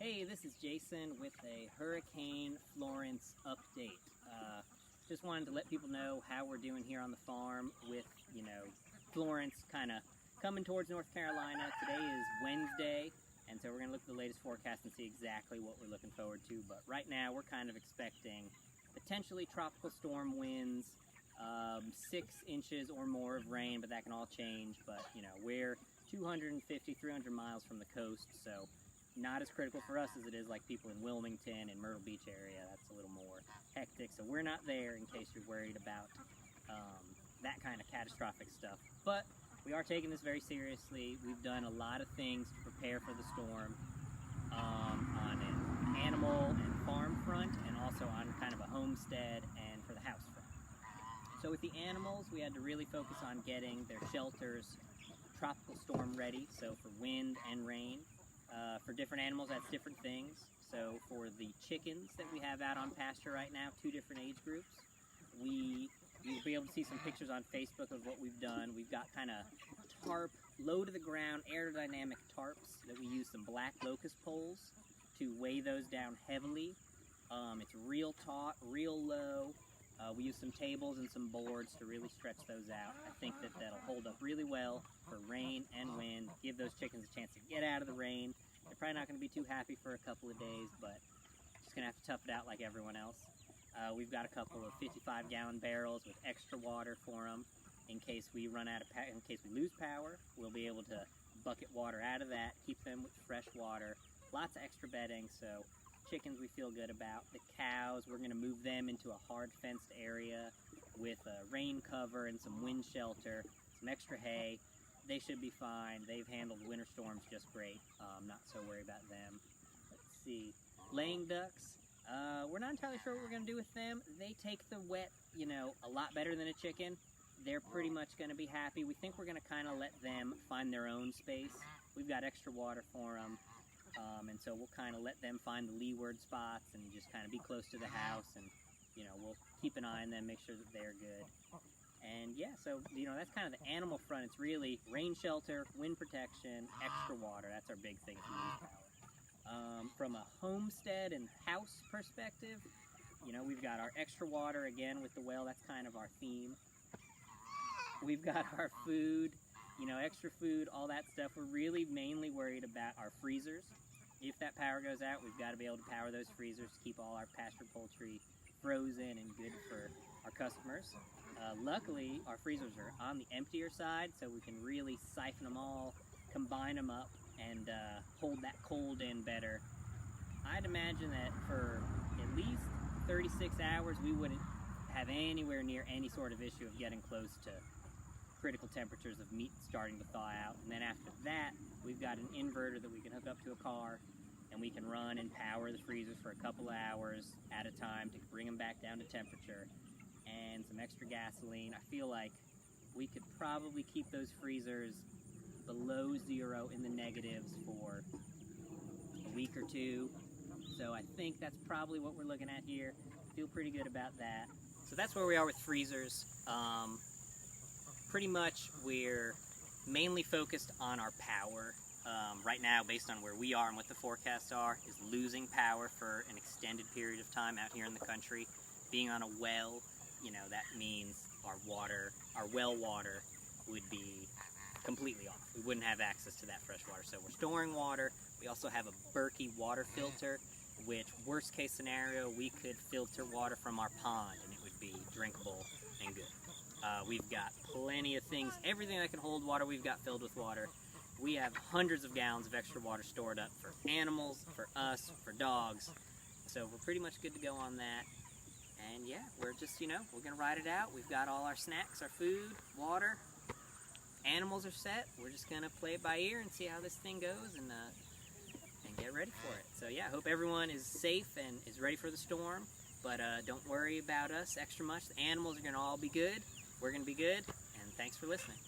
Hey, this is Jason with a Hurricane Florence update. Just wanted to let people know how we're doing here on the farm with, Florence kind of coming towards North Carolina. Today is Wednesday, and so we're going to look at the latest forecast and see exactly what we're looking forward to. But right now, we're kind of expecting potentially tropical storm winds, 6 inches or more of rain, but that can all change. But, we're 250, 300 miles from the coast, so not as critical for us as it is like people in Wilmington and Myrtle Beach area. That's a little more hectic, so we're not there in case you're worried about that kind of catastrophic stuff. But we are taking this very seriously. We've done a lot of things to prepare for the storm on an animal and farm front, and also on kind of a homestead and for the house front. So with the animals, we had to really focus on getting their shelters tropical storm ready, so for wind and rain. For different animals, that's different things. So for the chickens that we have out on pasture right now, 2 different age groups, you'll be able to see some pictures on Facebook of what we've done. We've got kind of tarp, low to the ground, aerodynamic tarps that we use some black locust poles to weigh those down heavily. It's real taut, real low. We use some tables and some boards to really stretch those out. I think that'll hold up really well for rain and wind, give those chickens a chance to get out of the rain. They're probably not going to be too happy for a couple of days, but just going to have to tough it out like everyone else. We've got a couple of 55-gallon barrels with extra water for them in case we run out of in case we lose power. We'll be able to bucket water out of that, keep them with fresh water. Lots of extra bedding, so chickens we feel good about. The cows, we're going to move them into a hard fenced area with a rain cover and some wind shelter, some extra hay. They should be fine. They've handled winter storms just great. Not so worried about them. Let's see. Laying ducks. We're not entirely sure what we're going to do with them. They take the wet, a lot better than a chicken. They're pretty much going to be happy. We think we're going to kind of let them find their own space. We've got extra water for them. And so we'll kind of let them find the leeward spots and just kind of be close to the house, and we'll keep an eye on them, make sure that they're good. And yeah, so that's kind of the animal front. It's really rain shelter, wind protection, extra water. That's our big thing if we lose power. From a homestead and house perspective, we've got our extra water again with the well. That's kind of our theme. We've got our food, extra food, all that stuff. We're really mainly worried about our freezers. If that power goes out, we've got to be able to power those freezers to keep all our pasture poultry frozen and good for our customers. Luckily, our freezers are on the emptier side, so we can really siphon them all, combine them up, and hold that cold in better. I'd imagine that for at least 36 hours, we wouldn't have anywhere near any sort of issue of getting close to critical temperatures of meat starting to thaw out. And then after that, we've got an inverter that we can hook up to a car, and we can run and power the freezers for a couple of hours at a time to bring them back down to temperature, and some extra gasoline. I feel like we could probably keep those freezers below 0 in the negatives for a week or 2. So I think that's probably what we're looking at here. Feel pretty good about that. So that's where we are with freezers. Pretty much we're mainly focused on our power. Right now, based on where we are and what the forecasts are, is losing power for an extended period of time out here in the country. Being on a well, that means our well water would be completely off. We wouldn't have access to that fresh water. So we're storing water. We also have a Berkey water filter, which, worst case scenario, we could filter water from our pond and it would be drinkable and good. We've got plenty of things, everything that can hold water, we've got filled with water. We have hundreds of gallons of extra water stored up for animals, for us, for dogs. So we're pretty much good to go on that. And yeah, we're just, we're going to ride it out. We've got all our snacks, our food, water. Animals are set. We're just going to play it by ear and see how this thing goes and get ready for it. So yeah, I hope everyone is safe and is ready for the storm. But don't worry about us extra much. The animals are going to all be good. We're going to be good. And thanks for listening.